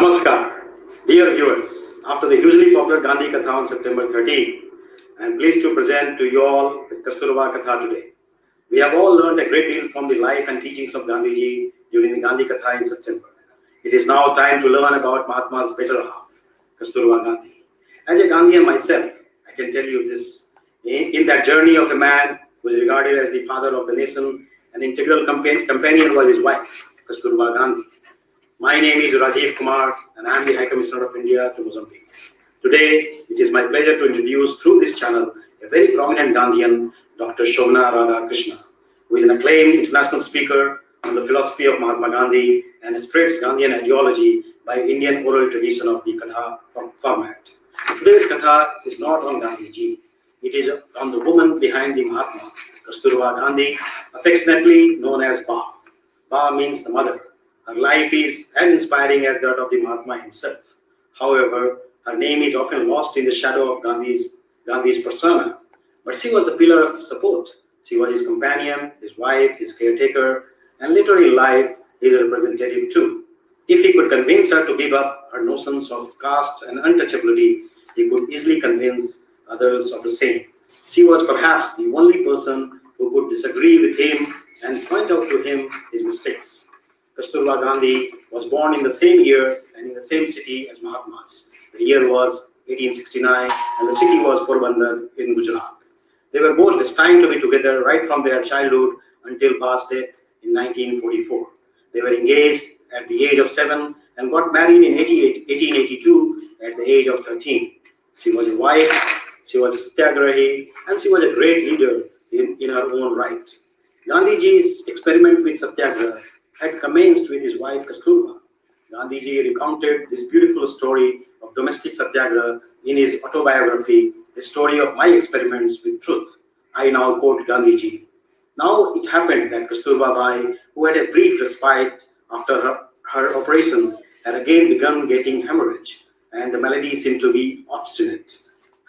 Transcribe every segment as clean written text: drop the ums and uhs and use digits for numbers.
Namaskar, dear viewers. After the hugely popular Gandhi Katha on September 13, I am pleased to present to you all the Kasturba Katha today. We have all learned a great deal from the life and teachings of Gandhiji during the Gandhi Katha in September. It is now time to learn about Mahatma's better half, Kasturba Gandhi. As a Gandhian myself, I can tell you this. In that journey of a man who is regarded as the father of the nation, an integral companion was his wife, Kasturba Gandhi. My name is Rajiv Kumar and I am the High Commissioner of India to Mozambique. Today, it is my pleasure to introduce through this channel a very prominent Gandhian, Dr Shobhana Radhakrishna, who is an acclaimed international speaker on the philosophy of Mahatma Gandhi and spreads Gandhian ideology by Indian oral tradition of the Katha format. Today's Katha is not on Gandhiji. It is on the woman behind the Mahatma, Kasturba Gandhi, affectionately known as Ba. Ba means the mother. Her life is as inspiring as that of the Mahatma himself. However, her name is often lost in the shadow of Gandhi's persona. But she was the pillar of support. She was his companion, his wife, his caretaker, and later in life, his representative too. If he could convince her to give up her notions of caste and untouchability, he could easily convince others of the same. She was perhaps the only person who could disagree with him and point out to him his mistakes. Kasturba Gandhi was born in the same year and in the same city as Mahatma's. The year was 1869 and the city was Porbandar in Gujarat. They were both destined to be together right from their childhood until Ba's death in 1944. They were engaged at the age of 7 and got married in 1882 at the age of 13. She was a wife, she was a satyagrahi, and she was a great leader in her own right. Gandhiji's experiment with satyagraha had commenced with his wife Kasturba. Gandhiji recounted this beautiful story of domestic satyagraha in his autobiography, The Story of My Experiments with Truth. I now quote Gandhiji. Now it happened that Kasturba Bai, who had a brief respite after her operation, had again begun getting hemorrhage, and the malady seemed to be obstinate.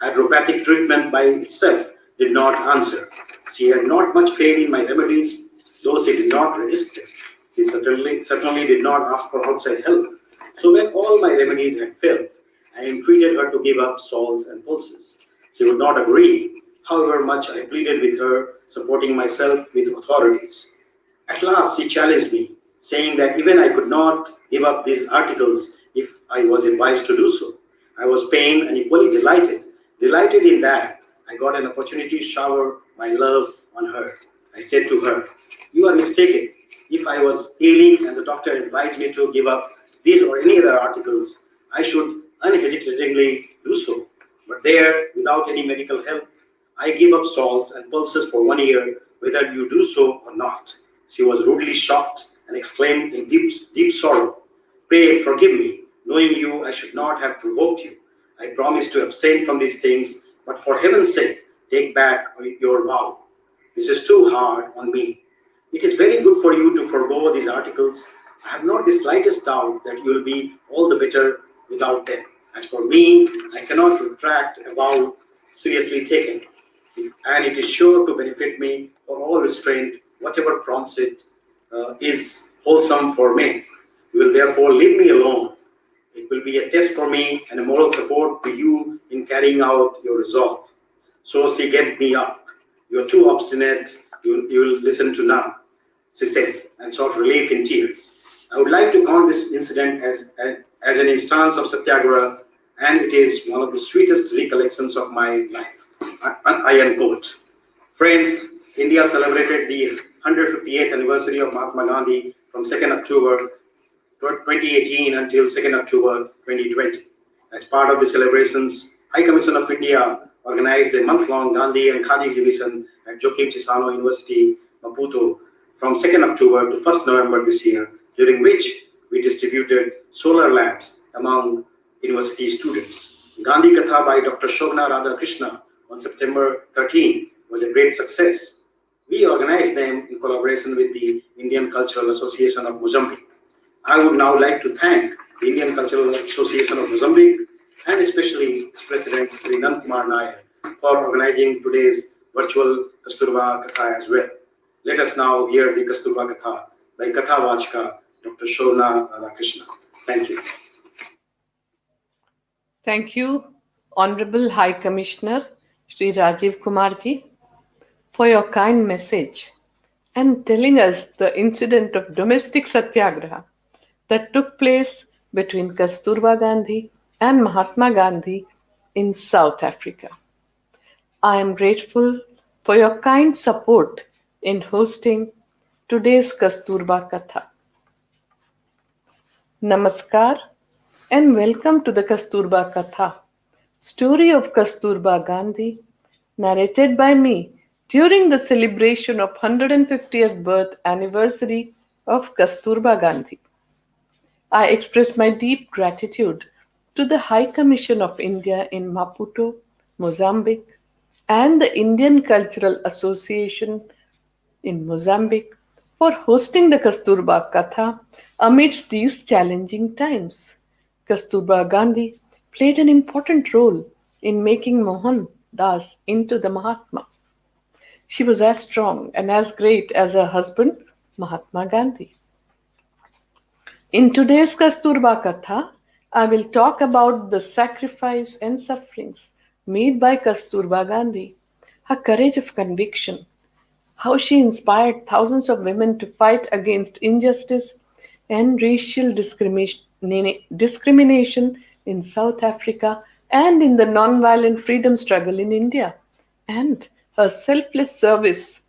Hydropathic treatment by itself did not answer. She had not much faith in my remedies, though she did not resist it. She certainly did not ask for outside help. So when all my remedies had failed, I entreated her to give up salts and pulses. She would not agree, however much I pleaded with her, supporting myself with authorities. At last she challenged me, saying that even I could not give up these articles if I was advised to do so. I was pained and equally delighted in that I got an opportunity to shower my love on her. I said to her, "You are mistaken. If I was ailing and the doctor advised me to give up these or any other articles, I should unhesitatingly do so. But there, without any medical help, I give up salts and pulses for 1 year, whether you do so or not." She was rudely shocked and exclaimed in deep sorrow, "Pray forgive me. Knowing you, I should not have provoked you. I promise to abstain from these things, but for heaven's sake, take back your vow. This is too hard on me. It is very good for you to forego these articles. I have not the slightest doubt that you will be all the better without them. As for me, I cannot retract a vow seriously taken, and it is sure to benefit me for all restraint, whatever prompts it is wholesome for me. You will therefore leave me alone. It will be a test for me and a moral support to you in carrying out your resolve." So she gave me up. "You are too obstinate. You will listen to none," she said, and sought relief in tears. I would like to count this incident as an instance of satyagraha, and it is one of the sweetest recollections of my life. I unquote. Friends, India celebrated the 158th anniversary of Mahatma Gandhi from 2nd October 2018 until 2nd October 2020. As part of the celebrations, High Commission of India organized a month-long Gandhi and Khadi exhibition at Joaquim Chissano University, Maputo, from 2nd October to 1st November this year, during which we distributed solar lamps among university students. Gandhi Katha by Dr Shobhana Radhakrishna on September 13 was a great success. We organized them in collaboration with the Indian Cultural Association of Mozambique. I would now like to thank the Indian Cultural Association of Mozambique and especially its President Sri Nandkumar Nair for organizing today's virtual Kasturba Katha as well. Let us now hear the Kasturba Katha by Katha Vachka, Dr Shobhana Radhakrishna. Thank you. Thank you, Honorable High Commissioner Sri Rajiv Kumarji, for your kind message and telling us the incident of domestic satyagraha that took place between Kasturba Gandhi and Mahatma Gandhi in South Africa. I am grateful for your kind support in hosting today's Kasturba Katha. Namaskar and welcome to the Kasturba Katha, story of Kasturba Gandhi, narrated by me during the celebration of 150th birth anniversary of Kasturba Gandhi. I express my deep gratitude to the High Commission of India in Maputo, Mozambique, and the Indian Cultural Association in Mozambique for hosting the Kasturba Katha amidst these challenging times. Kasturba Gandhi played an important role in making Mohan Das into the Mahatma. She was as strong and as great as her husband, Mahatma Gandhi. In today's Kasturba Katha, I will talk about the sacrifice and sufferings made by Kasturba Gandhi, her courage of conviction, how she inspired thousands of women to fight against injustice and racial discrimination in South Africa and in the non-violent freedom struggle in India, and her selfless service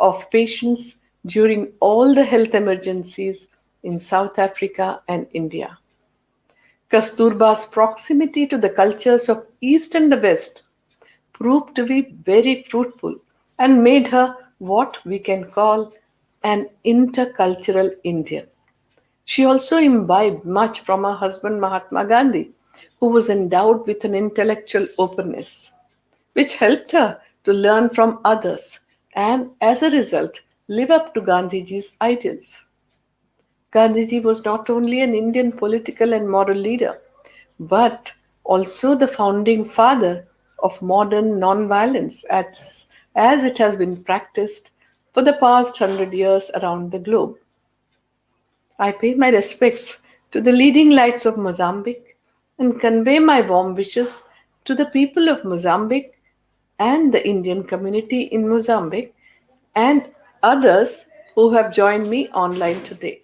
of patients during all the health emergencies in South Africa and India. Kasturba's proximity to the cultures of East and the West proved to be very fruitful and made her what we can call an intercultural Indian. She also imbibed much from her husband Mahatma Gandhi, who was endowed with an intellectual openness, which helped her to learn from others and, as a result, live up to Gandhiji's ideals. Gandhiji was not only an Indian political and moral leader, but also the founding father of modern nonviolence as it has been practiced for the past 100 years around the globe. I pay my respects to the leading lights of Mozambique and convey my warm wishes to the people of Mozambique and the Indian community in Mozambique and others who have joined me online today.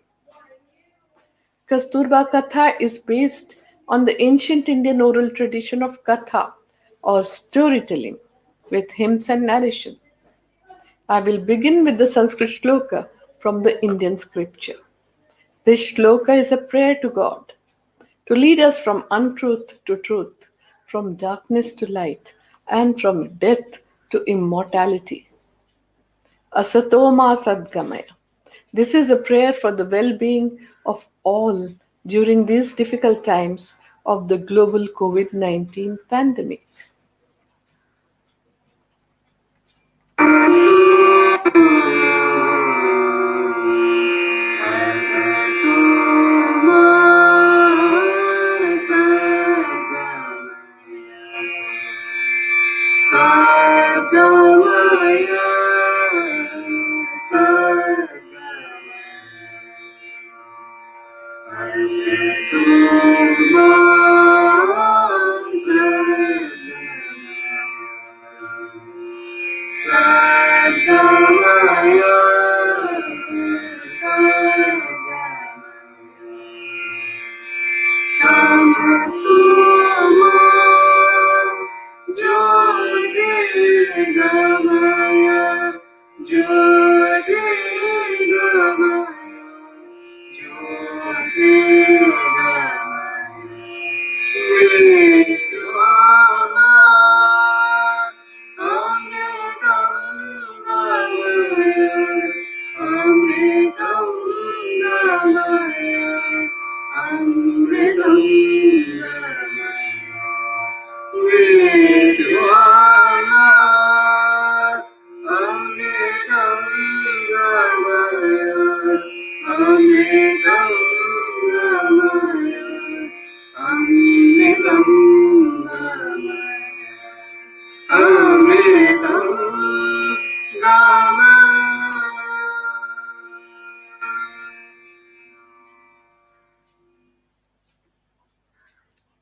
Kasturba Katha is based on the ancient Indian oral tradition of Katha or storytelling with hymns and narration. I will begin with the Sanskrit Loka from the Indian scripture. This shloka is a prayer to God to lead us from untruth to truth, from darkness to light, and from death to immortality. Asatoma Sadgamaya. This is a prayer for the well being of all during these difficult times of the global COVID-19 pandemic.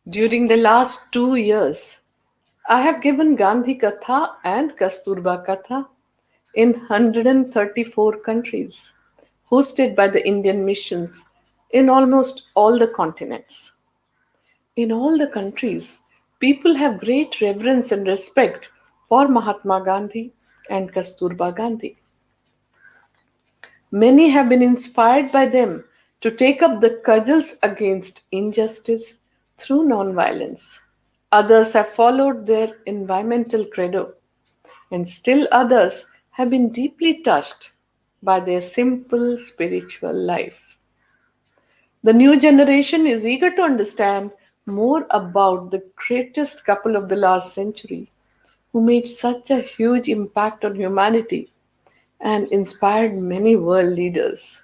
During the last 2 years, I have given Gandhi Katha and Kasturba Katha in 134 countries, hosted by the Indian missions in almost all the continents. In all the countries, people have great reverence and respect for Mahatma Gandhi and Kasturba Gandhi. Many have been inspired by them to take up the cudgels against injustice through nonviolence. Others have followed their environmental credo, and still others have been deeply touched by their simple spiritual life. The new generation is eager to understand more about the greatest couple of the last century who made such a huge impact on humanity and inspired many world leaders.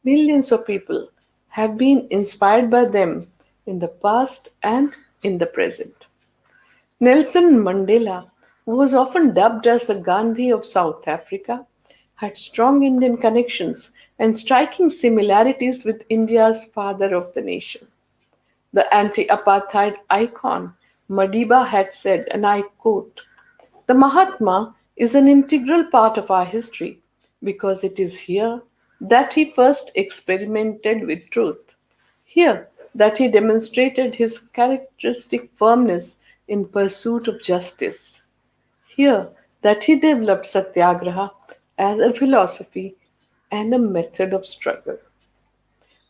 Millions of people have been inspired by them in the past and in the present. Nelson Mandela, who was often dubbed as the Gandhi of South Africa, had strong Indian connections and striking similarities with India's father of the nation. The anti apartheid icon Madiba had said, and I quote, "The Mahatma is an integral part of our history because it is here that he first experimented with truth, here that he demonstrated his characteristic firmness in pursuit of justice, here that he developed satyagraha as a philosophy and a method of struggle."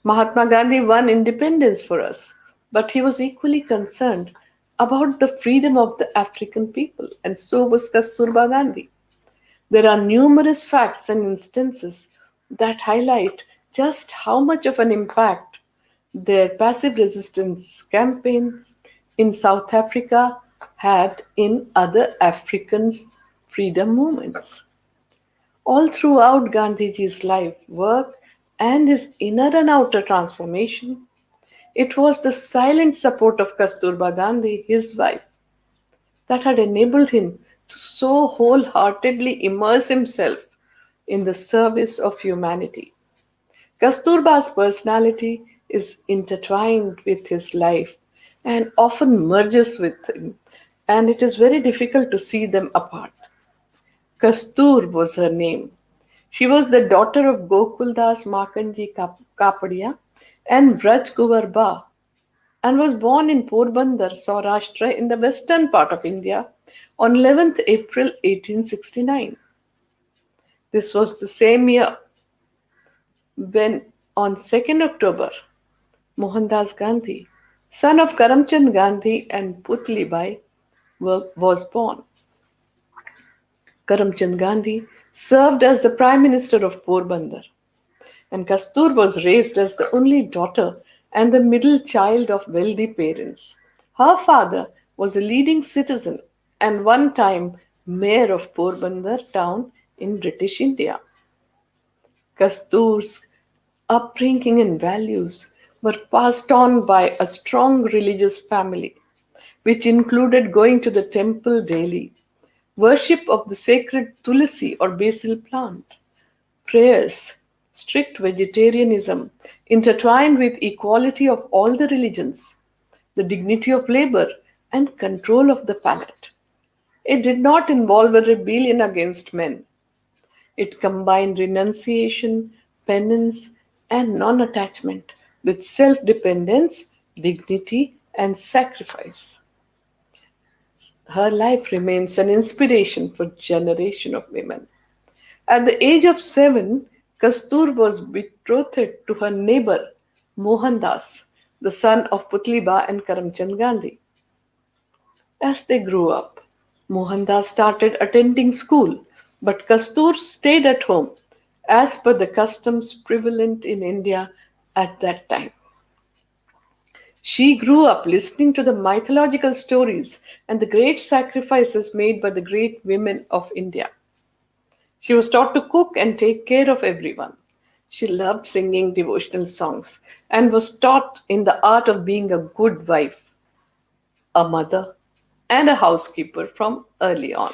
Mahatma Gandhi won independence for us, but he was equally concerned about the freedom of the African people, and so was Kasturba Gandhi. There are numerous facts and instances that highlight just how much of an impact their passive resistance campaigns in South Africa had in other Africans' freedom movements. All throughout Gandhiji's life, work, and his inner and outer transformation, it was the silent support of Kasturba Gandhi, his wife, that had enabled him to so wholeheartedly immerse himself in the service of humanity. Kasturba's personality is intertwined with his life and often merges with him, and it is very difficult to see them apart. Kastur was her name. She was the daughter of Gokuldas Makanji Kapadia and Vraj Kuvar Ba, and was born in Porbandar, Saurashtra, in the western part of India on 11th April 1869. This was the same year when, on 2nd October, Mohandas Gandhi, son of Karamchand Gandhi and Putli Bai, was born. Karamchand Gandhi served as the Prime Minister of Porbandar, and Kastur was raised as the only daughter and the middle child of wealthy parents. Her father was a leading citizen and one time mayor of Porbandar town in British India. Kastur's upbringing and values were passed on by a strong religious family, which included going to the temple daily, worship of the sacred tulsi or basil plant, prayers, strict vegetarianism intertwined with equality of all the religions, the dignity of labor, and control of the palate. It did not involve a rebellion against men. It combined renunciation, penance, and non attachment with self dependence, dignity, and sacrifice. Her life remains an inspiration for generation of women. At the age of 7, Kastur was betrothed to her neighbor Mohandas, the son of Putliba and Karamchand Gandhi. As they grew up, Mohandas started attending school, but Kastur stayed at home as per the customs prevalent in India at that time. She grew up listening to the mythological stories and the great sacrifices made by the great women of India. She was taught to cook and take care of everyone. She loved singing devotional songs and was taught in the art of being a good wife, a mother, and a housekeeper from early on.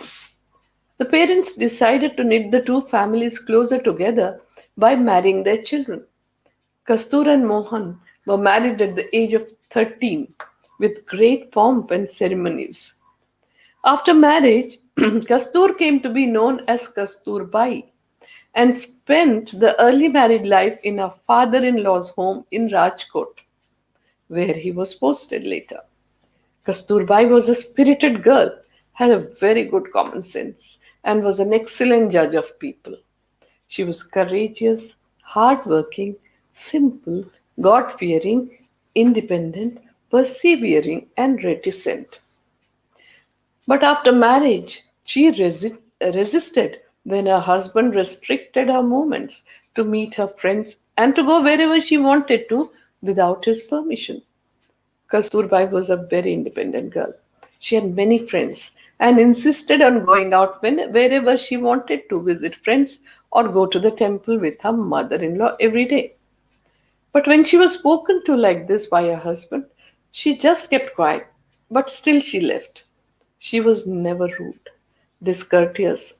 The parents decided to knit the two families closer together by marrying their children. Kastur and Mohan were married at the age of 13 with great pomp and ceremonies. After marriage, Kastur came to be known as Kasturbai and spent the early married life in her father in law's home in Rajkot, where he was posted later. Kasturbai was a spirited girl, had a very good common sense, and was an excellent judge of people. She was courageous, hardworking, simple, God fearing, independent, persevering, and reticent. But after marriage, she resisted when her husband restricted her movements to meet her friends and to go wherever she wanted to without his permission. Kasturbai was a very independent girl. She had many friends and insisted on going out wherever she wanted to visit friends or go to the temple with her mother in law every day. But when she was spoken to like this by her husband, she just kept quiet, but still she left. She was never rude, discourteous,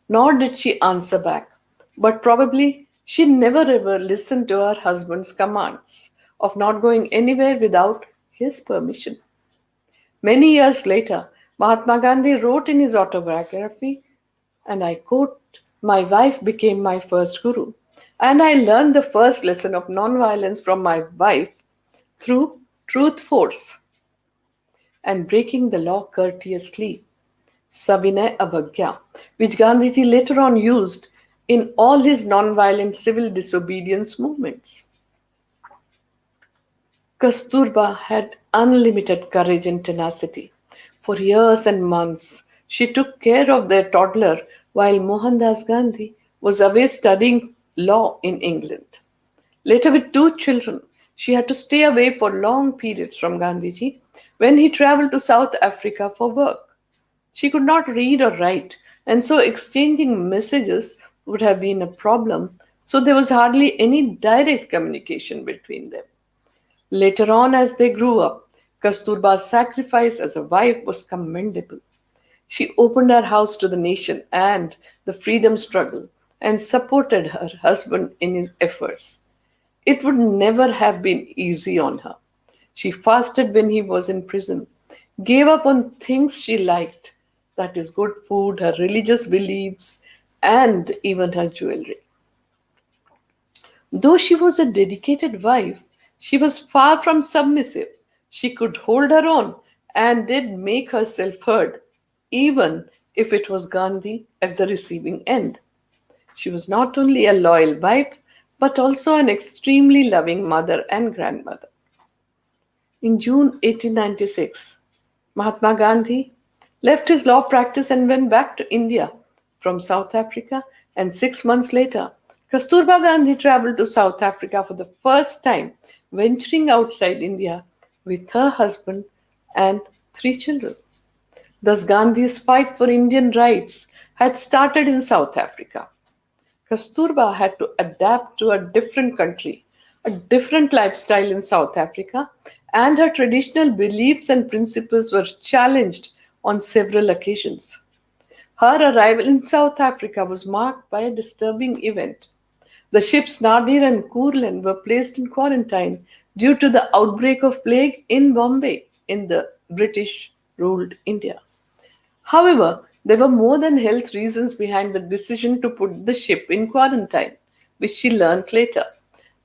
nor did she answer back. But probably she never ever listened to her husband's commands of not going anywhere without his permission. Many years later, Mahatma Gandhi wrote in his autobiography, and I quote, "My wife became my first guru, and I learned the first lesson of nonviolence from my wife through truth force and breaking the law courteously, Savinay Abhagya, which Gandhiji later on used in all his nonviolent civil disobedience movements." Kasturba had unlimited courage and tenacity. For years and months, she took care of their toddler while Mohandas Gandhi was away studying law in England. Later, with two children, she had to stay away for long periods from Gandhiji when he traveled to South Africa for work. She could not read or write, and so exchanging messages would have been a problem, so there was hardly any direct communication between them. Later on, as they grew up, Kasturba's sacrifice as a wife was commendable. She opened her house to the nation and the freedom struggle and supported her husband in his efforts. It would never have been easy on her. She fasted when he was in prison, gave up on things she liked, that is, good food, her religious beliefs, and even her jewelry. Though she was a dedicated wife, she was far from submissive. She could hold her own and did make herself heard, even if it was Gandhi at the receiving end. She was not only a loyal wife, but also an extremely loving mother and grandmother. In June 1896, Mahatma Gandhi left his law practice and went back to India from South Africa, and 6 months later, Kasturba Gandhi traveled to South Africa for the first time, venturing outside India with her husband and three children. Thus, Gandhi's fight for Indian rights had started in South Africa. Kasturba had to adapt to a different country, a different lifestyle in South Africa, and her traditional beliefs and principles were challenged on several occasions. Her arrival in South Africa was marked by a disturbing event. The ships Nadir and Kurland were placed in quarantine due to the outbreak of plague in Bombay in the British ruled India. However, there were more than health reasons behind the decision to put the ship in quarantine, which she learned later.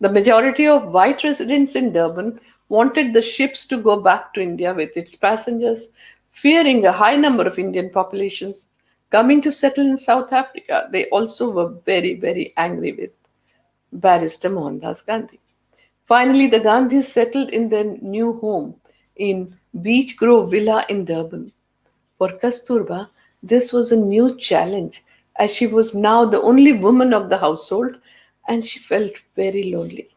The majority of white residents in Durban wanted the ships to go back to India with its passengers, fearing a high number of Indian populations coming to settle in South Africa. They also were very, very angry with Barrister Mohandas Gandhi. Finally, the Gandhis settled in their new home in Beach Grove Villa in Durban. For Kasturba, this was a new challenge as she was now the only woman of the household and she felt very lonely.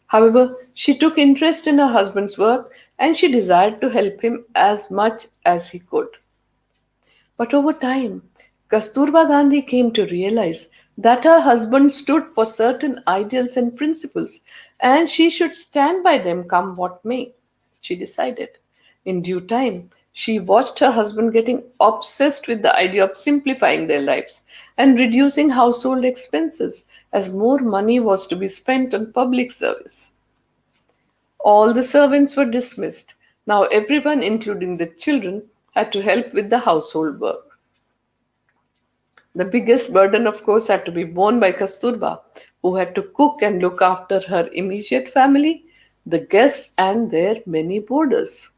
However, she took interest in her husband's work and she desired to help him as much as he could. But over time, Kasturba Gandhi came to realize that her husband stood for certain ideals and principles and she should stand by them come what may. She decided. In due time, she watched her husband getting obsessed with the idea of simplifying their lives and reducing household expenses as more money was to be spent on public service. All the servants were dismissed, Now, everyone, including the children, had to help with the household work. The biggest burden, of course, had to be borne by Kasturba, who had to cook and look after her immediate family, the guests, and their many boarders.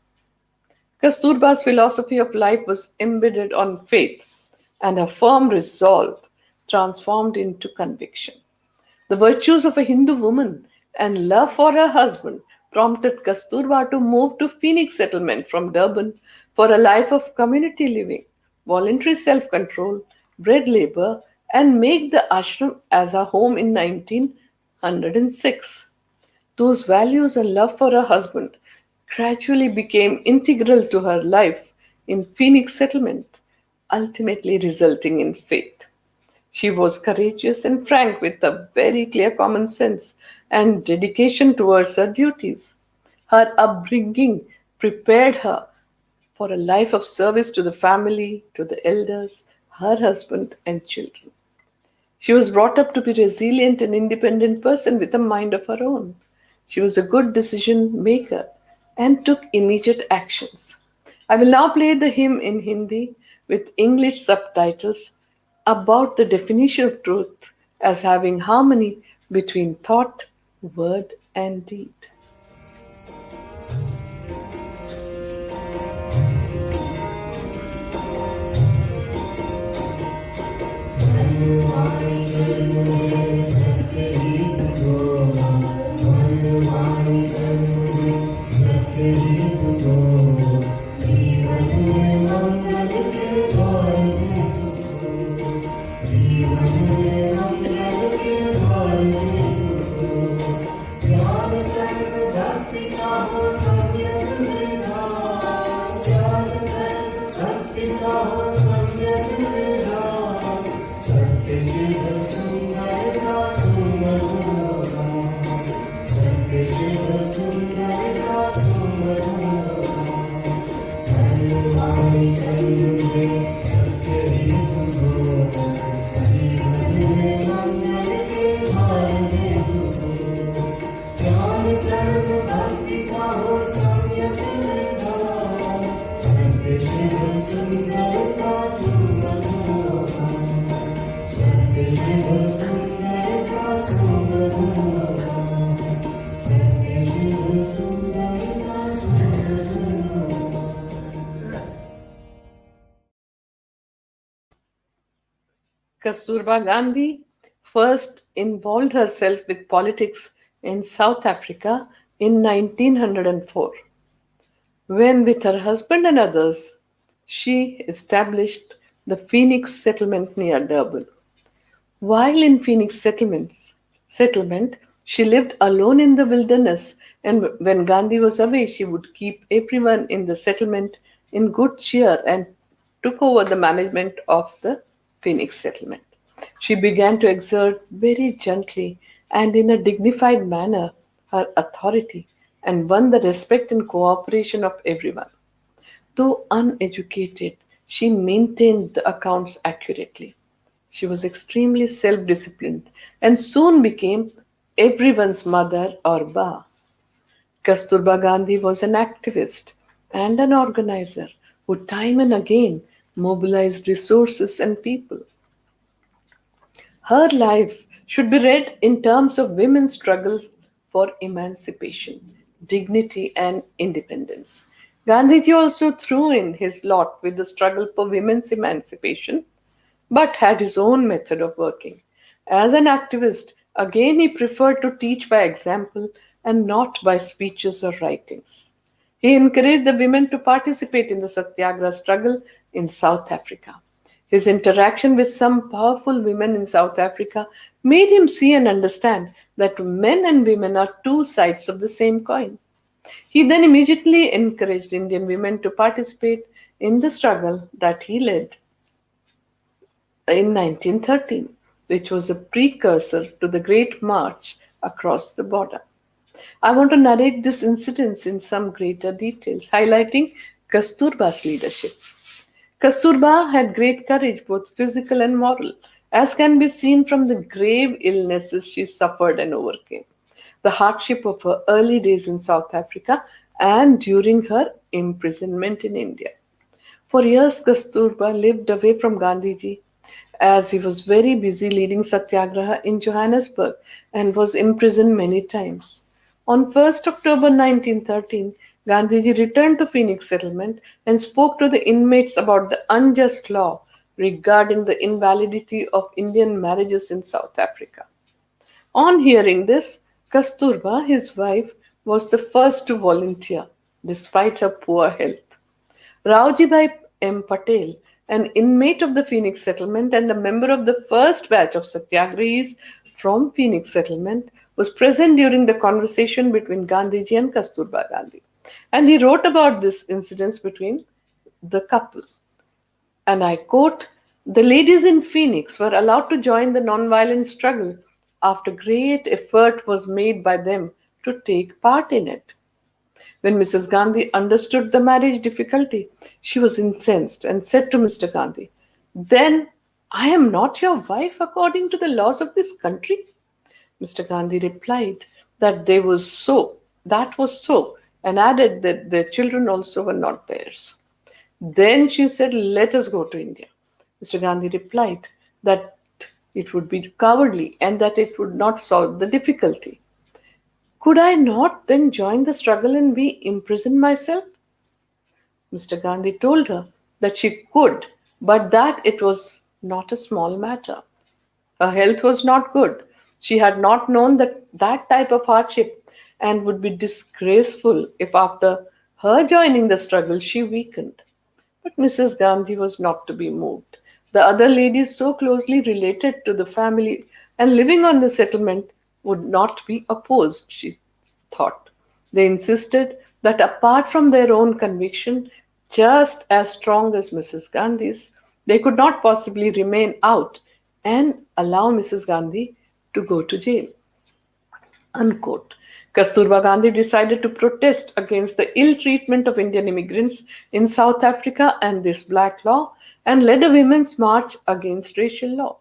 Kasturba's philosophy of life was embedded on faith, and her firm resolve transformed into conviction. The virtues of a Hindu woman and love for her husband prompted Kasturba to move to Phoenix settlement from Durban for a life of community living, voluntary self control, bread labor, and make the ashram as her home in 1906. Those values and love for her husband gradually became integral to her life in Phoenix settlement, ultimately resulting in faith. She was courageous and frank with a very clear common sense and dedication towards her duties. Her upbringing prepared her for a life of service to the family, to the elders, her husband, and children. She was brought up to be resilient and independent person with a mind of her own. She was a good decision maker and took immediate actions. I will now play the hymn in Hindi with English subtitles about the definition of truth as having harmony between thought, word, and deed. Kasturba Gandhi first involved herself with politics in South Africa in 1904, when, with her husband and others, she established the Phoenix settlement near Durban. While in settlement, she lived alone in the wilderness, and when Gandhi was away, she would keep everyone in the settlement in good cheer and took over the management of the Phoenix settlement. She began to exert very gently and in a dignified manner her authority and won the respect and cooperation of everyone. Though uneducated, she maintained the accounts accurately. She was extremely self disciplined and soon became everyone's mother or ba. Kasturba Gandhi was an activist and an organizer who time and again mobilized resources and people. Her life should be read in terms of women's struggle for emancipation, dignity, and independence. Gandhiji also threw in his lot with the struggle for women's emancipation, but had his own method of working. As an activist, again he preferred to teach by example and not by speeches or writings. He encouraged the women to participate in the Satyagraha struggle in South Africa. His interaction with some powerful women in South Africa made him see and understand that men and women are two sides of the same coin. He then immediately encouraged Indian women to participate in the struggle that he led in 1913, which was a precursor to the Great March across the border. I want to narrate this incident in some greater details, highlighting Kasturba's leadership. Kasturba had great courage, both physical and moral, as can be seen from the grave illnesses she suffered and overcame. The hardship of her early days in South Africa and during her imprisonment in India. For years, Kasturba lived away from Gandhiji as he was very busy leading Satyagraha in Johannesburg and was imprisoned many times. On 1st October 1913, Gandhiji returned to Phoenix settlement and spoke to the inmates about the unjust law regarding the invalidity of Indian marriages in South Africa. On hearing this, Kasturba, his wife, was the first to volunteer, despite her poor health. Raujibai M. Patel, an inmate of the Phoenix settlement and a member of the first batch of Satyagrahis from Phoenix settlement, was present during the conversation between Gandhiji and Kasturba Gandhi. And he wrote about this incident between the couple. And I quote, "The ladies in Phoenix were allowed to join the nonviolent struggle after great effort was made by them to take part in it. When Mrs. Gandhi understood the marriage difficulty, she was incensed and said to Mr. Gandhi, 'Then I am not your wife according to the laws of this country?' Mr. Gandhi replied that that was so, and added that their children also were not theirs. Then she said, 'Let us go to India.' Mr. Gandhi replied that it would be cowardly and that it would not solve the difficulty. 'Could I not then join the struggle and be imprisoned myself?' Mr. Gandhi told her that she could, but that it was not a small matter. Her health was not good. She had not known that type of hardship and would be disgraceful if after her joining the struggle she weakened. But Mrs. Gandhi was not to be moved. The other ladies, so closely related to the family and living on the settlement, would not be opposed, she thought. They insisted that apart from their own conviction, just as strong as Mrs. Gandhi's, they could not possibly remain out and allow Mrs. Gandhi to go to jail. Unquote. Kasturba Gandhi decided to protest against the ill treatment of Indian immigrants in South Africa and this black law and led a women's march against racial law.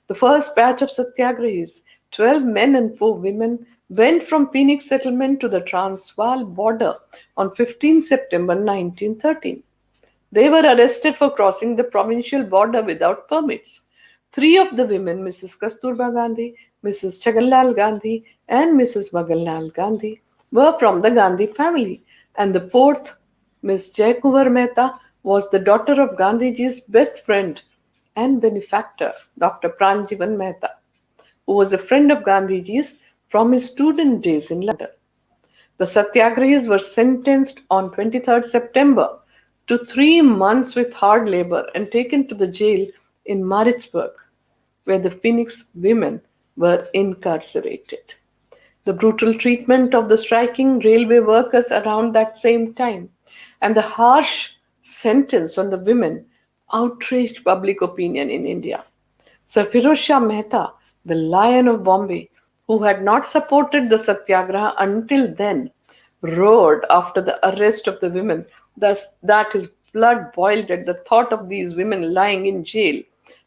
The first batch of Satyagrahis, 12 men and 4 women, went from Phoenix settlement to the Transvaal border on 15 September 1913. They were arrested for crossing the provincial border without permits. 3 of the women, Mrs. Kasturba Gandhi, Mrs. Chaganlal Gandhi, and Mrs. Maganlal Gandhi, were from the Gandhi family, and the fourth, Miss Jaykumar Mehta, was the daughter of Gandhiji's best friend and benefactor, Dr. Pranjivan Mehta, who was a friend of Gandhiji's from his student days in London. The Satyagrahis were sentenced on 23rd September to 3 months with hard labor and taken to the jail in Maritzburg, where the Phoenix women were incarcerated. The brutal treatment of the striking railway workers around that same time and the harsh sentence on the women outraged public opinion in India. Sir Firoz Shah Mehta, the Lion of Bombay, who had not supported the Satyagraha until then, roared after the arrest of the women, thus that his blood boiled at the thought of these women lying in jail,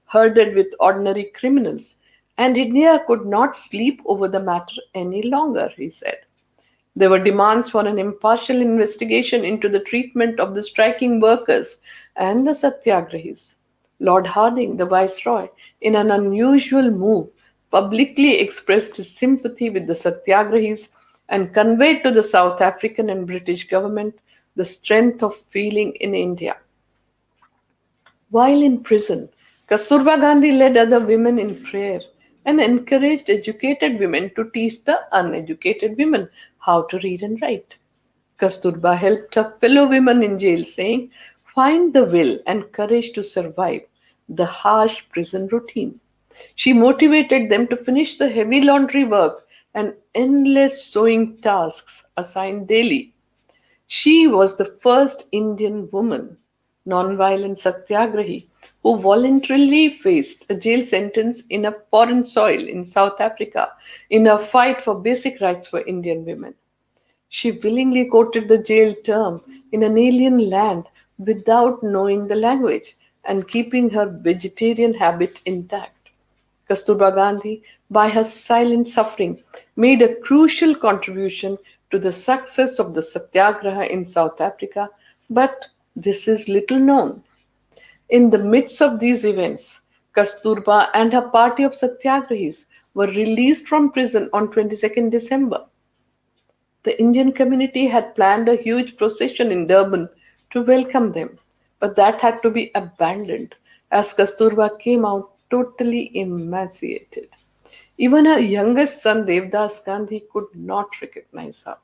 herded with ordinary criminals, and India could not sleep over the matter any longer, he said. There were demands for an impartial investigation into the treatment of the striking workers and the Satyagrahis. Lord Hardinge, the Viceroy, in an unusual move, publicly expressed his sympathy with the Satyagrahis and conveyed to the South African and British government the strength of feeling in India. While in prison, Kasturba Gandhi led other women in prayer and encouraged educated women to teach the uneducated women how to read and write. Kasturba helped her fellow women in jail, saying, "Find the will and courage to survive the harsh prison routine." She motivated them to finish the heavy laundry work and endless sewing tasks assigned daily. She was the first Indian woman, nonviolent satyagrahi, who voluntarily faced a jail sentence in a foreign soil in South Africa in a fight for basic rights for Indian women. She willingly quoted the jail term in an alien land without knowing the language and keeping her vegetarian habit intact. Kasturba Gandhi, by her silent suffering, made a crucial contribution to to the success of the Satyagraha in South Africa, but this is little known. In the midst of these events, Kasturba and her party of Satyagrahis were released from prison on 22nd December. The Indian community had planned a huge procession in Durban to welcome them, but that had to be abandoned as Kasturba came out totally emaciated. Even her youngest son Devdas Gandhi could not recognize her.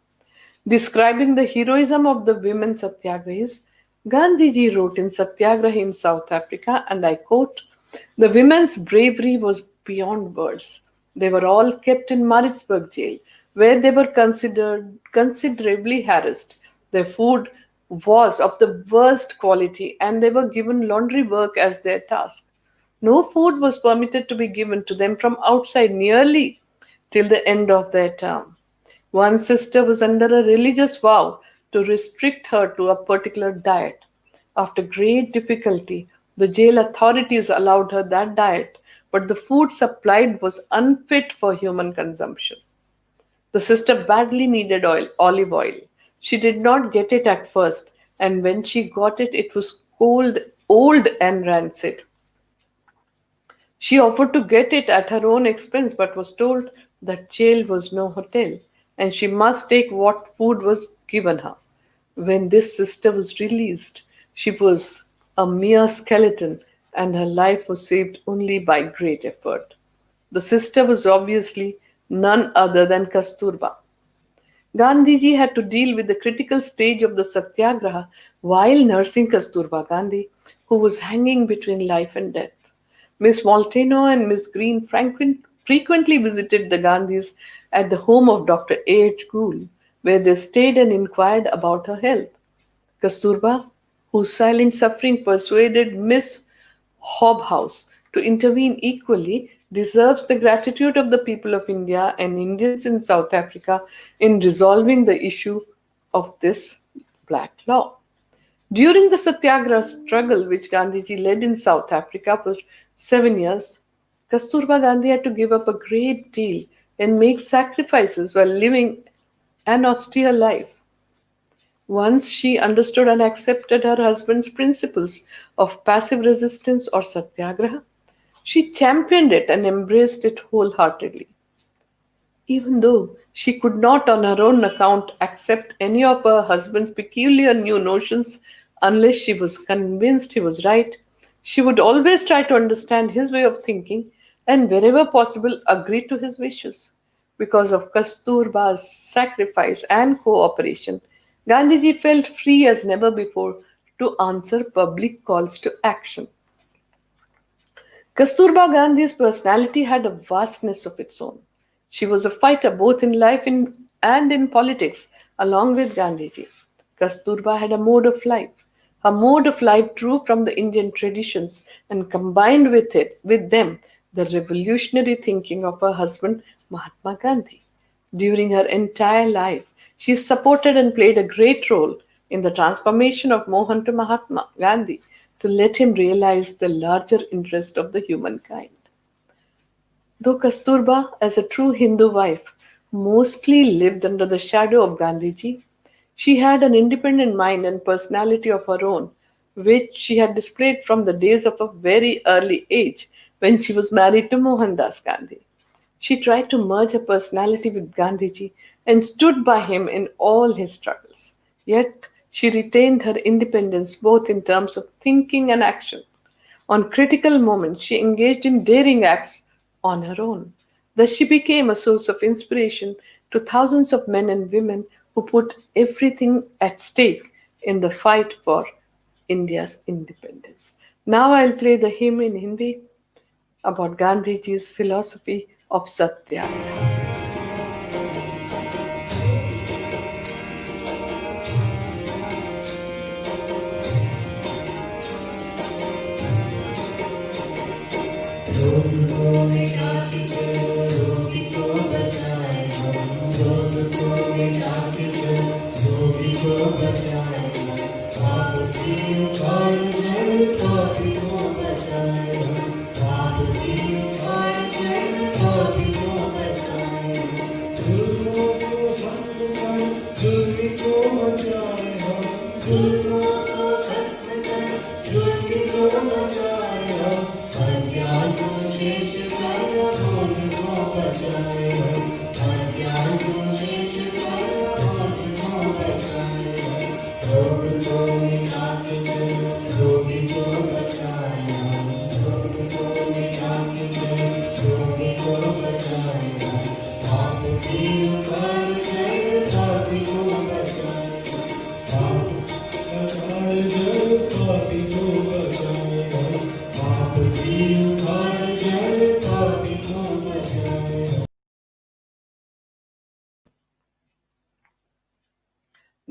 Describing the heroism of the women Satyagrahis, Gandhiji wrote in Satyagraha in South Africa, and I quote, "The women's bravery was beyond words. They were all kept in Maritzburg jail, where they were considered considerably harassed. Their food was of the worst quality, and they were given laundry work as their task. No food was permitted to be given to them from outside nearly till the end of their term. One sister was under a religious vow to restrict her to a particular diet. After great difficulty, the jail authorities allowed her that diet, but the food supplied was unfit for human consumption. The sister badly needed olive oil. She did not get it at first, and when she got it, it was cold, old, and rancid. She offered to get it at her own expense but was told that jail was no hotel and she must take what food was given her. When this sister was released, she was a mere skeleton and her life was saved only by great effort. The sister was obviously none other than Kasturba. Gandhiji had to deal with the critical stage of the Satyagraha while nursing Kasturba Gandhi, who was hanging between life and death. Miss Molteno and Miss Green frequently visited the Gandhis at the home of Dr. A. H. Gould, where they stayed and inquired about her health. Kasturba, whose silent suffering persuaded Miss Hobhouse to intervene equally, deserves the gratitude of the people of India and Indians in South Africa in resolving the issue of this black law. During the Satyagraha struggle, which Gandhiji led in South Africa for 7 years, Kasturba Gandhi had to give up a great deal and make sacrifices while living an austere life. Once she understood and accepted her husband's principles of passive resistance or satyagraha, she championed it and embraced it wholeheartedly. Even though she could not on her own account accept any of her husband's peculiar new notions unless she was convinced he was right, she would always try to understand his way of thinking and wherever possible agree to his wishes. Because of Kasturba's sacrifice and cooperation, Gandhiji felt free as never before to answer public calls to action. Kasturba Gandhi's personality had a vastness of its own. She was a fighter both in life and in politics, along with Gandhiji. Kasturba had a mode of life. Her mode of life drew from the Indian traditions and combined with them the revolutionary thinking of her husband Mahatma Gandhi. During her entire life, she supported and played a great role in the transformation of Mohan to Mahatma Gandhi to let him realize the larger interest of the humankind. Though Kasturba, as a true Hindu wife, mostly lived under the shadow of Gandhiji, she had an independent mind and personality of her own, which she had displayed from the days of a very early age when she was married to Mohandas Gandhi. She tried to merge her personality with Gandhiji and stood by him in all his struggles. Yet she retained her independence both in terms of thinking and action. On critical moments, she engaged in daring acts on her own. Thus, she became a source of inspiration to thousands of men and women who put everything at stake in the fight for India's independence. Now I'll play the hymn in Hindi about Gandhiji's philosophy of Satya.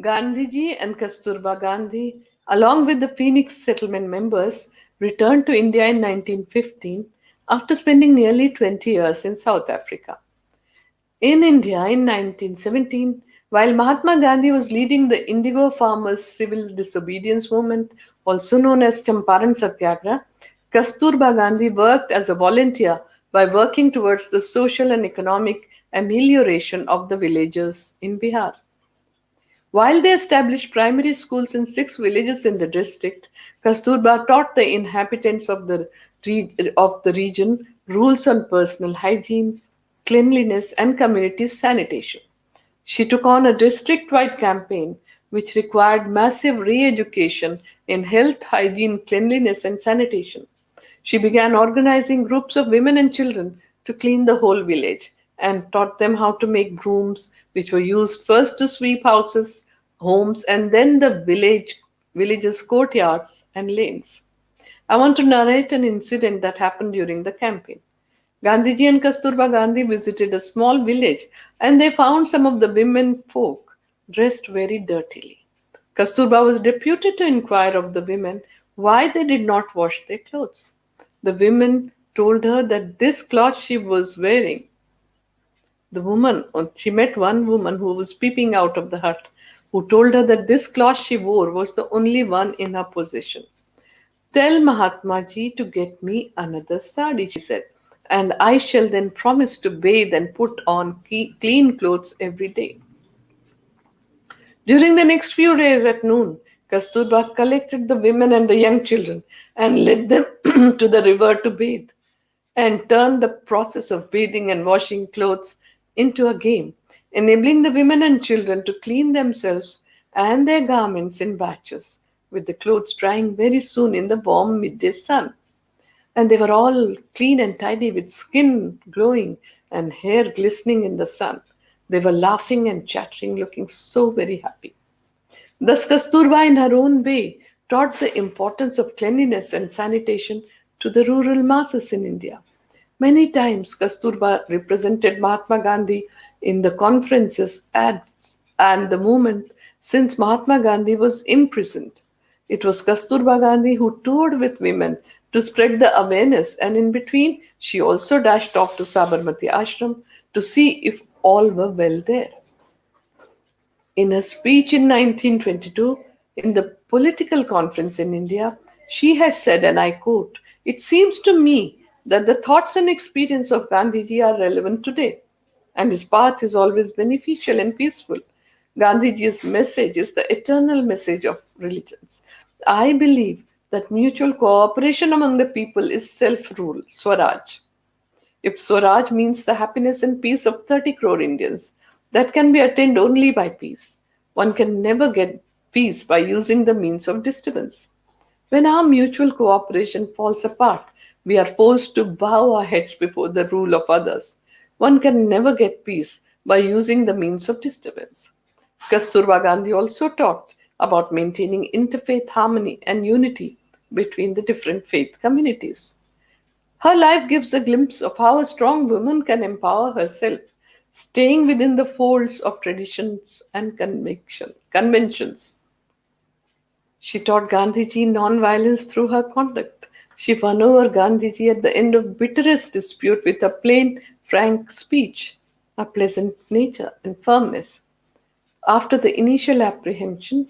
Gandhiji and Kasturba Gandhi, along with the Phoenix settlement members, returned to India in 1915 after spending nearly 20 years in South Africa. In India in 1917, while Mahatma Gandhi was leading the Indigo farmers' civil disobedience movement, also known as Champaran Satyagraha, Kasturba Gandhi worked as a volunteer by working towards the social and economic amelioration of the villagers in Bihar. While they established primary schools in 6 villages in the district, Kasturba taught the inhabitants of the region rules on personal hygiene, cleanliness, and community sanitation. She took on a district wide campaign which required massive re education in health, hygiene, cleanliness, and sanitation. She began organizing groups of women and children to clean the whole village and taught them how to make brooms, which were used first to sweep houses, homes, and then the villages' courtyards and lanes. I want to narrate an incident that happened during the campaign. Gandhiji and Kasturba Gandhi visited a small village and they found some of the women folk dressed very dirtily. Kasturba was deputed to inquire of the women why they did not wash their clothes. The women told her that this cloth she was wearing, she met one woman who was peeping out of the hut, who told her that this cloth she wore was the only one in her possession. Tell Mahatma Ji to get me another sari, she said, and I shall then promise to bathe and put on clean clothes every day. During the next few days at noon, Kasturba collected the women and the young children and led them to the river to bathe and turned the process of bathing and washing clothes into a game, enabling the women and children to clean themselves and their garments in batches, with the clothes drying very soon in the warm midday sun. And they were all clean and tidy with skin glowing and hair glistening in the sun. They were laughing and chattering, looking so very happy. Thus, Kasturba, in her own way, taught the importance of cleanliness and sanitation to the rural masses in India. Many times, Kasturba represented Mahatma Gandhi in the conferences and the movement since Mahatma Gandhi was imprisoned. It was Kasturba Gandhi who toured with women to spread the awareness, and in between, she also dashed off to Sabarmati Ashram to see if all were well there. In a speech in 1922, in the political conference in India, she had said, and I quote, "It seems to me that the thoughts and experience of Gandhiji are relevant today, and his path is always beneficial and peaceful. Gandhiji's message is the eternal message of religions. I believe that mutual cooperation among the people is self rule, Swaraj. If Swaraj means the happiness and peace of 30 crore Indians, that can be attained only by peace. One can never get peace by using the means of disturbance. When our mutual cooperation falls apart, we are forced to bow our heads before the rule of others. One can never get peace by using the means of disturbance." Kasturba Gandhi also talked about maintaining interfaith harmony and unity between the different faith communities. Her life gives a glimpse of how a strong woman can empower herself, staying within the folds of traditions and conventions. She taught Gandhiji non-violence through her conduct. She won over Gandhiji at the end of bitterest dispute with a plain, frank speech, a pleasant nature and firmness. After the initial apprehension,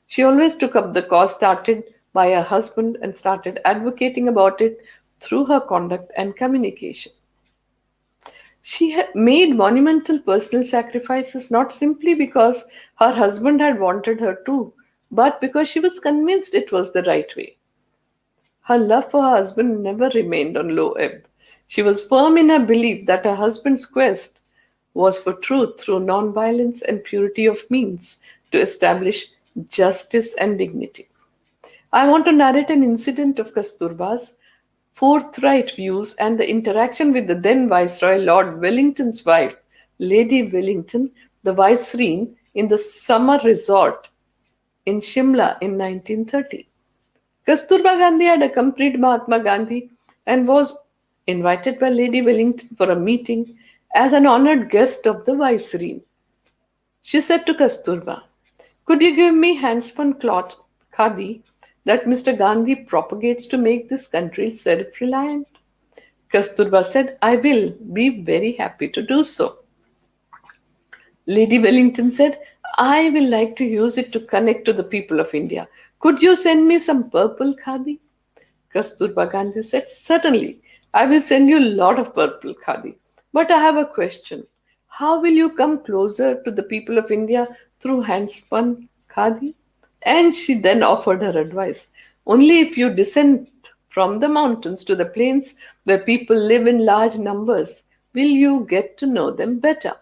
she always took up the cause started by her husband and started advocating about it through her conduct and communication. She had made monumental personal sacrifices not simply because her husband had wanted her to, but because she was convinced it was the right way. Her love for her husband never remained on low ebb. She was firm in her belief that her husband's quest was for truth through nonviolence and purity of means to establish justice and dignity. I want to narrate an incident of Kasturba's forthright views and the interaction with the then Viceroy Lord Wellington's wife, Lady Wellington, the viceroy in the summer resort in Shimla in 1930. Kasturba Gandhi had accompanied Mahatma Gandhi and was invited by Lady Wellington for a meeting as an honored guest of the viceroy. She said to Kasturba, "Could you give me handspun cloth, khadi, that Mr. Gandhi propagates to make this country self reliant?" Kasturba said, "I will be very happy to do so." Lady Wellington said, "I will like to use it to connect to the people of India. Could you send me some purple khadi?" Kasturba Gandhi said, "Certainly, I will send you a lot of purple khadi. But I have a question. How will you come closer to the people of India through handspun khadi?" And she then offered her advice. "Only if you descend from the mountains to the plains where people live in large numbers will you get to know them better."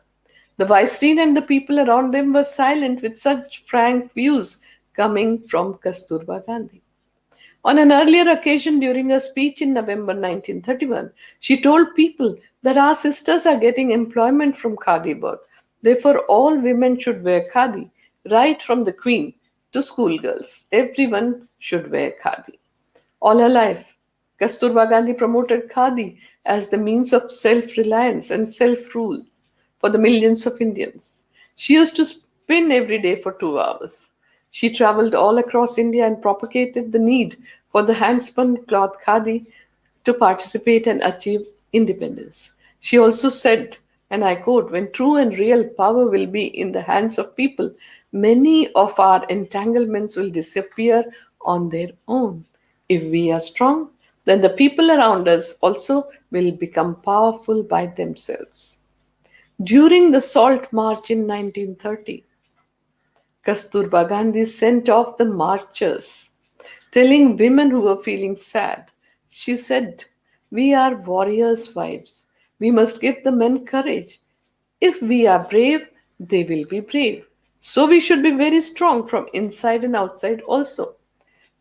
The viceroy and the people around them were silent with such frank views coming from Kasturba Gandhi. On an earlier occasion during a speech in November 1931, she told people that our sisters are getting employment from khadi work. Therefore, all women should wear khadi, right from the queen to schoolgirls. Everyone should wear khadi. All her life, Kasturba Gandhi promoted khadi as the means of self reliance and self rule for the millions of Indians. She used to spin every day for 2 hours. She traveled all across India and propagated the need for the handspun cloth khadi to participate and achieve independence. She also said, and I quote, "When true and real power will be in the hands of people, many of our entanglements will disappear on their own. If we are strong, then the people around us also will become powerful by themselves." During the Salt March in 1930, Kasturba Gandhi sent off the marchers, telling women who were feeling sad. She said, "We are warriors' wives. We must give the men courage. If we are brave, they will be brave. So we should be very strong from inside and outside also."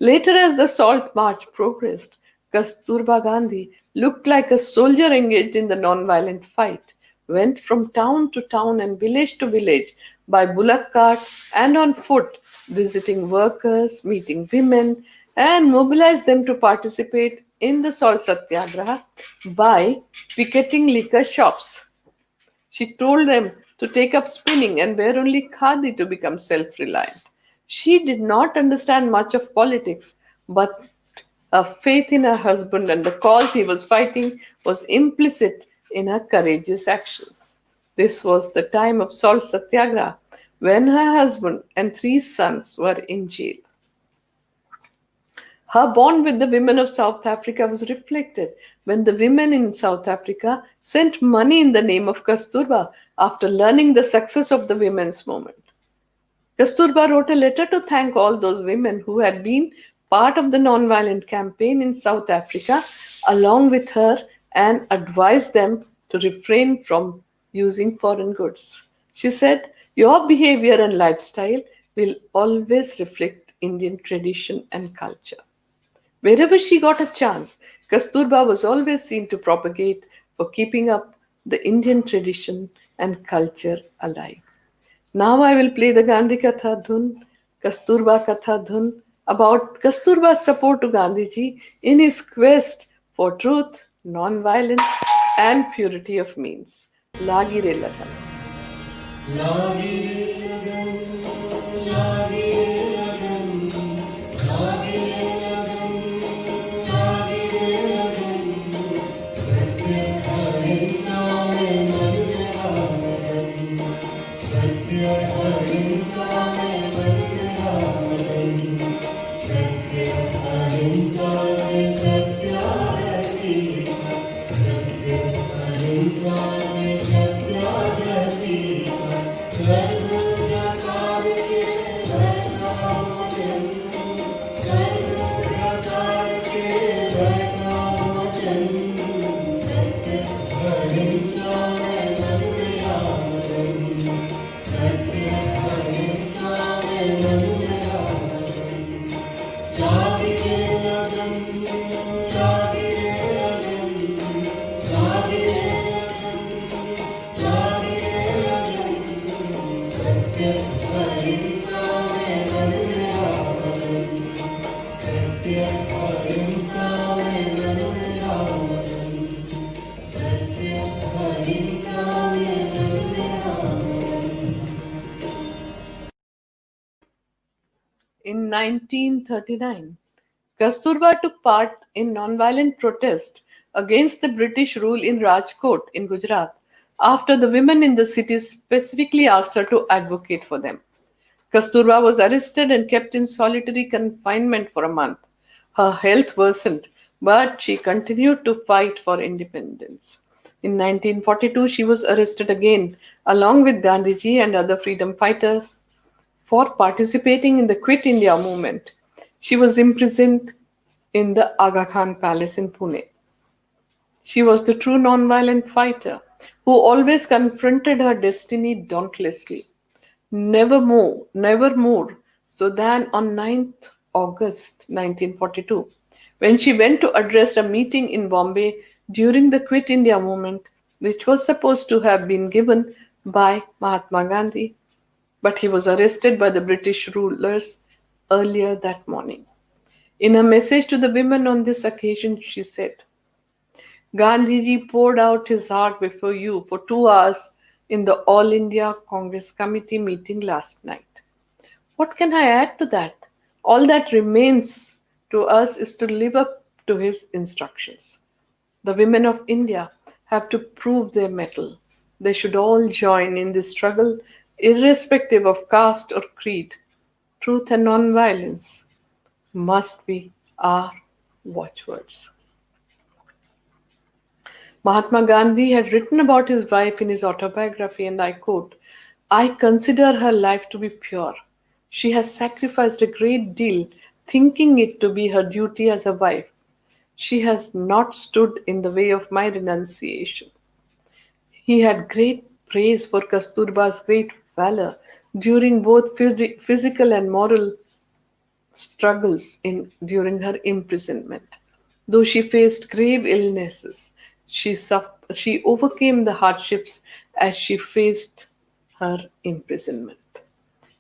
Later, as the Salt March progressed, Kasturba Gandhi looked like a soldier engaged in the non-violent fight, went from town to town and village to village by bullock cart and on foot, visiting workers, meeting women, and mobilized them to participate in the salt satyagraha by picketing liquor shops. She told them to take up spinning and wear only khadi to become self reliant. She did not understand much of politics, but her faith in her husband and the cause he was fighting was implicit in her courageous actions. This was the time of Salt Satyagraha when her husband and 3 sons were in jail. Her bond with the women of South Africa was reflected when the women in South Africa sent money in the name of Kasturba after learning the success of the women's movement. Kasturba wrote a letter to thank all those women who had been part of the nonviolent campaign in South Africa along with her and advised them to refrain from using foreign goods. She said, "Your behavior and lifestyle will always reflect Indian tradition and culture." Wherever she got a chance, Kasturba was always seen to propagate for keeping up the Indian tradition and culture alive. Now I will play the Gandhi Katha Dhun, Kasturba Katha Dhun, about Kasturba's support to Gandhiji in his quest for truth, non-violence, and purity of means. Lagire Lagan. 1939. Kasturba took part in nonviolent protest against the British rule in Rajkot in Gujarat after the women in the city specifically asked her to advocate for them. Kasturba was arrested and kept in solitary confinement for a month. Her health worsened, but she continued to fight for independence. In 1942, she was arrested again, along with Gandhiji and other freedom fighters, for participating in the Quit India movement. She was imprisoned in the Aga Khan Palace in Pune. She was the true nonviolent fighter who always confronted her destiny dauntlessly. Never more so than on 9th August 1942, when she went to address a meeting in Bombay during the Quit India movement, which was supposed to have been given by Mahatma Gandhi, but he was arrested by the British rulers earlier that morning. In a message to the women on this occasion, she said, Gandhiji poured out his heart before you for 2 hours in the All India Congress Committee meeting last night. What can I add to that? All that remains to us is to live up to his instructions. The women of India have to prove their mettle. They should all join in this struggle, irrespective of caste or creed. Truth and non-violence must be our watchwords. Mahatma Gandhi had written about his wife in his autobiography, and I quote, I consider her life to be pure. She has sacrificed a great deal, thinking it to be her duty as a wife. She has not stood in the way of my renunciation. He had great praise for Kasturba's great valor during both physical and moral struggles during her imprisonment. Though she faced grave illnesses, she overcame the hardships as she faced her imprisonment.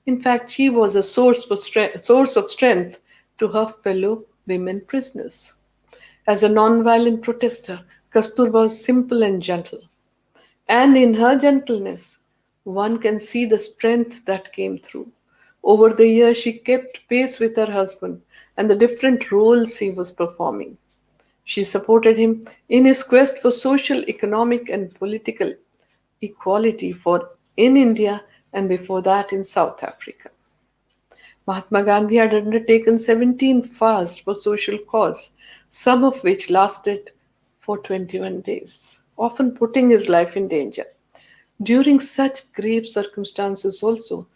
In fact, she was a source of strength to her fellow women prisoners. As a non-violent protester, Kasturba was simple and gentle. And in her gentleness, one can see the strength that came through. Over the years, she kept pace with her husband and the different roles he was performing. She supported him in his quest for social, economic, and political equality in India and before that in South Africa. Mahatma Gandhi had undertaken 17 fasts for social cause, some of which lasted for 21 days, often putting his life in danger. During such grave circumstances also,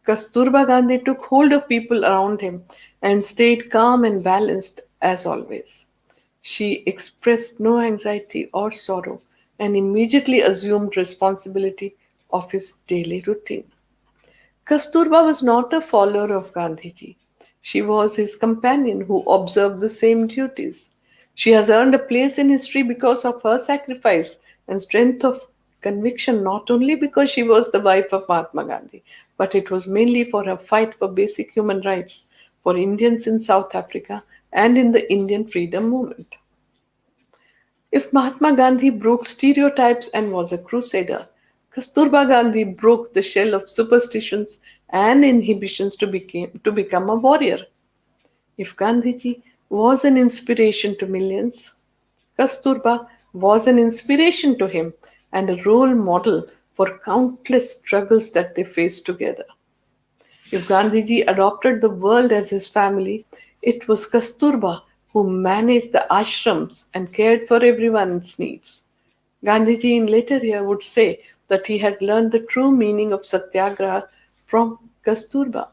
Kasturba Gandhi took hold of people around him and stayed calm and balanced as always. She expressed no anxiety or sorrow and immediately assumed responsibility of his daily routine. Kasturba was not a follower of Gandhiji. She was his companion who observed the same duties. She has earned a place in history because of her sacrifice and strength of conviction, not only because she was the wife of Mahatma Gandhi, but it was mainly for her fight for basic human rights for Indians in South Africa and in the Indian freedom movement. If Mahatma Gandhi broke stereotypes and was a crusader, Kasturba Gandhi broke the shell of superstitions and inhibitions to become a warrior. If Gandhiji was an inspiration to millions, Kasturba was an inspiration to him and a role model for countless struggles that they faced together. If Gandhiji adopted the world as his family, it was Kasturba who managed the ashrams and cared for everyone's needs. Gandhiji in later years would say that he had learned the true meaning of satyagraha from Kasturba.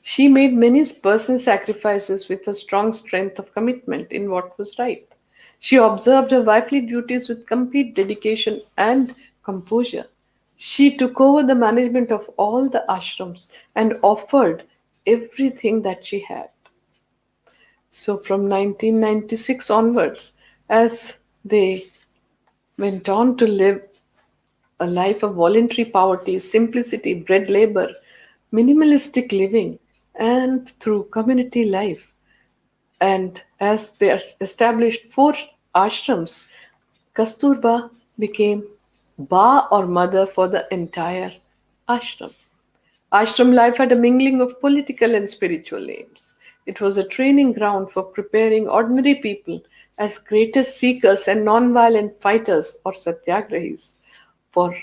She made many personal sacrifices with a strong strength of commitment in what was right. She observed her wifely duties with complete dedication and composure. She took over the management of all the ashrams and offered everything that she had. So from 1996 onwards, as they went on to live a life of voluntary poverty, simplicity, bread labor, minimalistic living, and through community life. And as they established 4 ashrams, Kasturba became Ba or mother for the entire ashram. Ashram life had a mingling of political and spiritual aims. It was a training ground for preparing ordinary people as greatest seekers and non-violent fighters or satyagrahis, for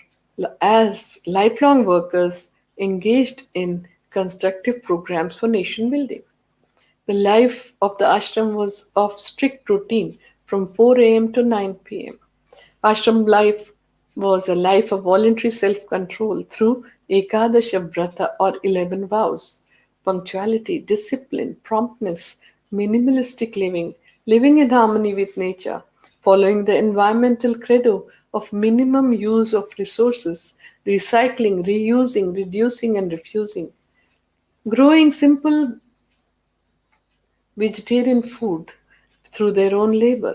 as lifelong workers engaged in constructive programs for nation building. The life of the ashram was of strict routine from 4 a.m. to 9 p.m. Ashram life was a life of voluntary self control through Ekadasha Vrata or 11 vows, punctuality, discipline, promptness, minimalistic living, living in harmony with nature, following the environmental credo of minimum use of resources, recycling, reusing, reducing, and refusing, growing simple vegetarian food through their own labor.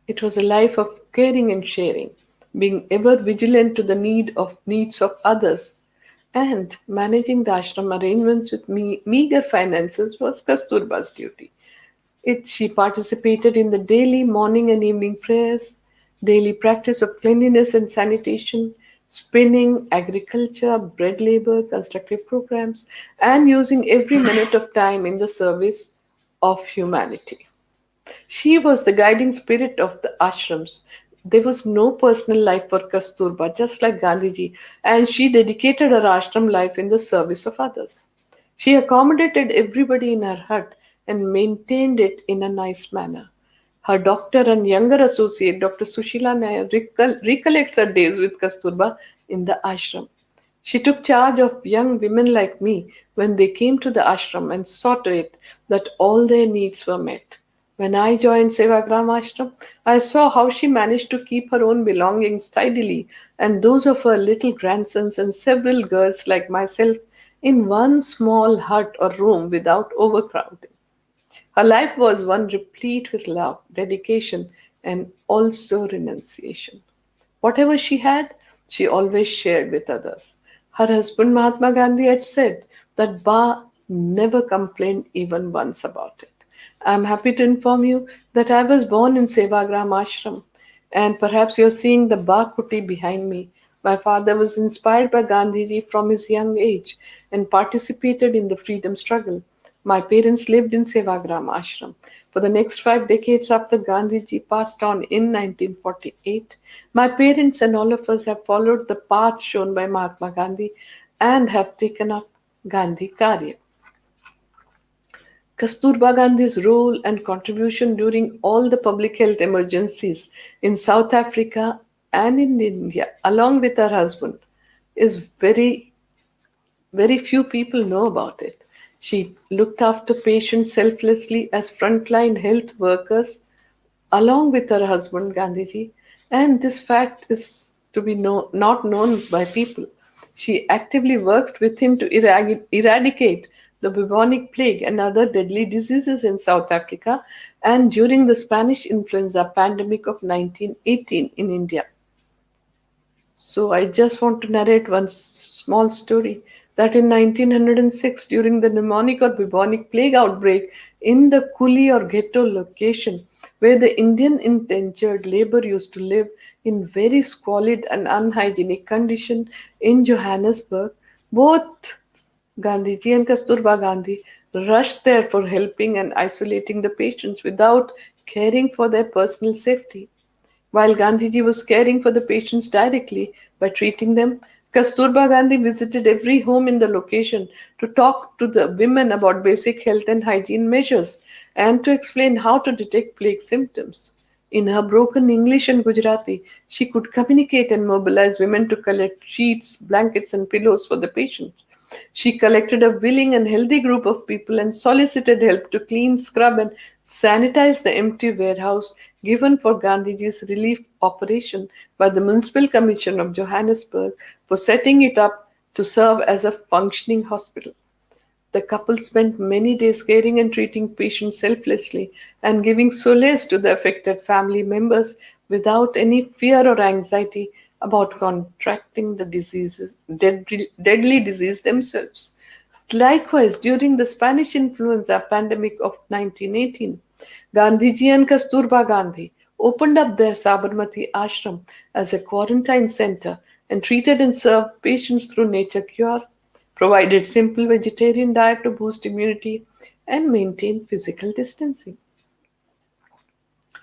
It was a life of caring and sharing, being ever vigilant to the needs of others, and managing the ashram arrangements with meager finances was Kasturba's duty. She participated in the daily morning and evening prayers, daily practice of cleanliness and sanitation, spinning, agriculture, bread labor, constructive programs, and using every minute of time in the service of humanity. She was the guiding spirit of the ashrams. There was no personal life for Kasturba, just like Gandhiji, and she dedicated her ashram life in the service of others. She accommodated everybody in her hut and maintained it in a nice manner. Her doctor and younger associate, Dr. Sushila Nair, recollects her days with Kasturba in the ashram. She took charge of young women like me when they came to the ashram and saw to it that all their needs were met. When I joined Sevagram Ashram, I saw how she managed to keep her own belongings tidily and those of her little grandsons and several girls like myself in one small hut or room without overcrowding. Her life was one replete with love, dedication, and also renunciation. Whatever she had, she always shared with others. Her husband Mahatma Gandhi had said that Ba never complained even once about it. I am happy to inform you that I was born in Sevagram Ashram, and perhaps you're seeing the Ba Kuti behind me. My father was inspired by Gandhiji from his young age and participated in the freedom struggle. My parents lived in Sevagram Ashram. For the next 5 decades after Gandhiji passed on in 1948, my parents and all of us have followed the path shown by Mahatma Gandhi and have taken up Gandhi Karya. Kasturba Gandhi's role and contribution during all the public health emergencies in South Africa and in India, along with her husband, is very few people know about it. She looked after patients selflessly as frontline health workers along with her husband Gandhiji, and this fact is to be not known by people. She actively worked with him to eradicate the bubonic plague and other deadly diseases in South Africa and during the Spanish influenza pandemic of 1918 in India. So I just want to narrate one small story that in 1906, during the pneumonic or bubonic plague outbreak in the Kuli or ghetto location, where the Indian indentured labor used to live in very squalid and unhygienic condition in Johannesburg, both Gandhiji and Kasturba Gandhi rushed there for helping and isolating the patients without caring for their personal safety. While Gandhiji was caring for the patients directly by treating them, Kasturba Gandhi visited every home in the location to talk to the women about basic health and hygiene measures and to explain how to detect plague symptoms. In her broken English and Gujarati, she could communicate and mobilize women to collect sheets, blankets, and pillows for the patients. She collected a willing and healthy group of people and solicited help to clean, scrub, and sanitize the empty warehouse given for Gandhiji's relief operation by the Municipal Commission of Johannesburg for setting it up to serve as a functioning hospital. The couple spent many days caring and treating patients selflessly and giving solace to the affected family members without any fear or anxiety about contracting the deadly disease themselves. Likewise, during the Spanish influenza pandemic of 1918, Gandhiji and Kasturba Gandhi opened up their Sabarmati ashram as a quarantine center and treated and served patients through nature cure, provided simple vegetarian diet to boost immunity, and maintained physical distancing.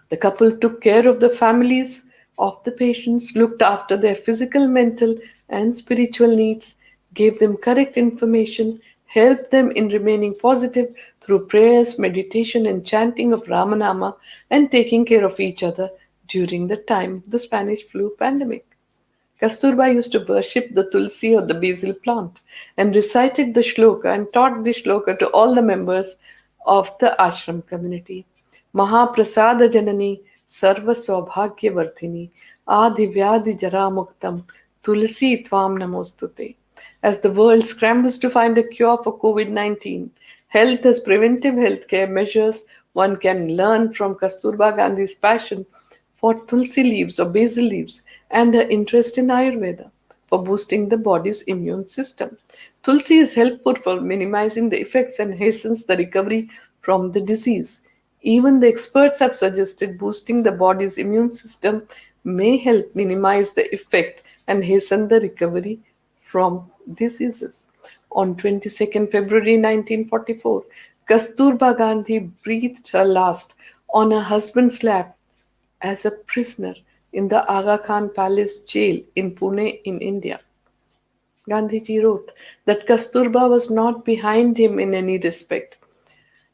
The couple took care of the families of the patients, looked after their physical, mental, and spiritual needs, gave them correct information, helped them in remaining positive through prayers, meditation, and chanting of Ramanama, and taking care of each other during the time of the Spanish flu pandemic. Kasturba used to worship the tulsi or the basil plant and recited the shloka and taught the shloka to all the members of the ashram community. Mahaprasada Janani Sarva Saubhagyavarthini Adi Vyadi Jaramuktam Tulsi Tvam Namostute. As the world scrambles to find a cure for COVID 19, health as preventive healthcare measures, one can learn from Kasturba Gandhi's passion for tulsi leaves or basil leaves and her interest in Ayurveda for boosting the body's immune system. Tulsi is helpful for minimizing the effects and hastens the recovery from the disease. Even the experts have suggested boosting the body's immune system may help minimize the effect and hasten the recovery from diseases. On 22nd February 1944, Kasturba Gandhi breathed her last on her husband's lap as a prisoner in the Aga Khan Palace jail in Pune in India. Gandhiji wrote that Kasturba was not behind him in any respect.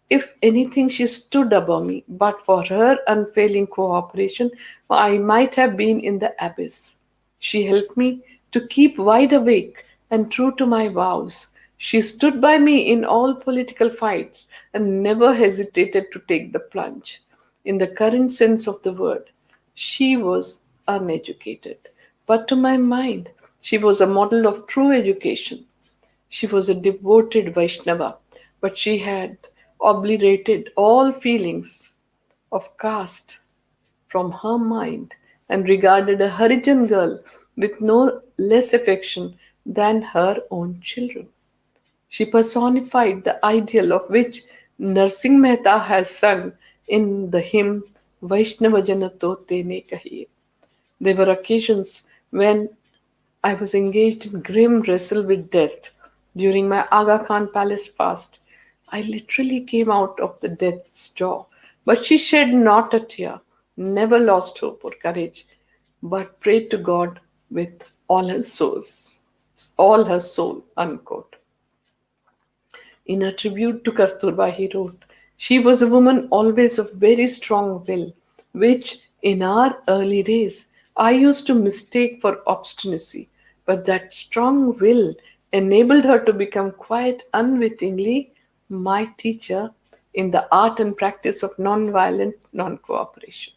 If anything, she stood above me, but for her unfailing cooperation, I might have been in the abyss. She helped me to keep wide awake and true to my vows. She stood by me in all political fights and never hesitated to take the plunge. In the current sense of the word, she was uneducated. But to my mind, she was a model of true education. She was a devoted Vaishnava, but she had obliterated all feelings of caste from her mind and regarded a Harijan girl with no less affection than her own children. She personified the ideal of which Narsingh Mehta has sung in the hymn Vaishnava Janato Tene Kahiye. There were occasions when I was engaged in grim wrestle with death. During my Aga Khan Palace fast, I literally came out of the death's jaw. But she shed not a tear, never lost hope or courage, but prayed to God with all her soul, unquote. In a tribute to Kasturba, he wrote, she was a woman always of very strong will, which in our early days I used to mistake for obstinacy, but that strong will enabled her to become quite unwittingly my teacher in the art and practice of non-violent non-cooperation.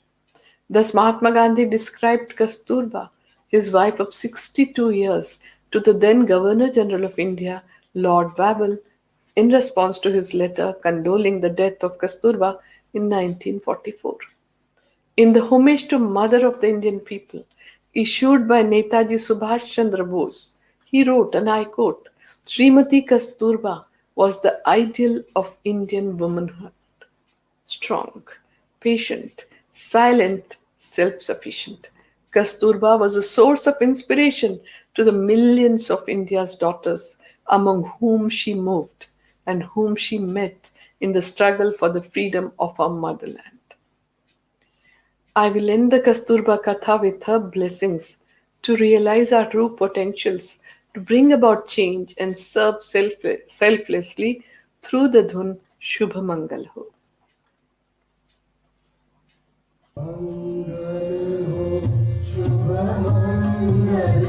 Thus, Mahatma Gandhi described Kasturba, his wife of 62 years, to the then Governor General of India, Lord Wavell, in response to his letter condoling the death of Kasturba in 1944. In the homage to Mother of the Indian People, issued by Netaji Subhash Chandra Bose, he wrote, and I quote, Srimati Kasturba was the ideal of Indian womanhood, strong, patient, silent, self sufficient. Kasturba was a source of inspiration to the millions of India's daughters among whom she moved and whom she met in the struggle for the freedom of our motherland. I will end the Kasturba Katha with her blessings to realize our true potentials, to bring about change and serve selflessly through the dhun Shubha Mangal Ho. मंगल हो शुभ मंगल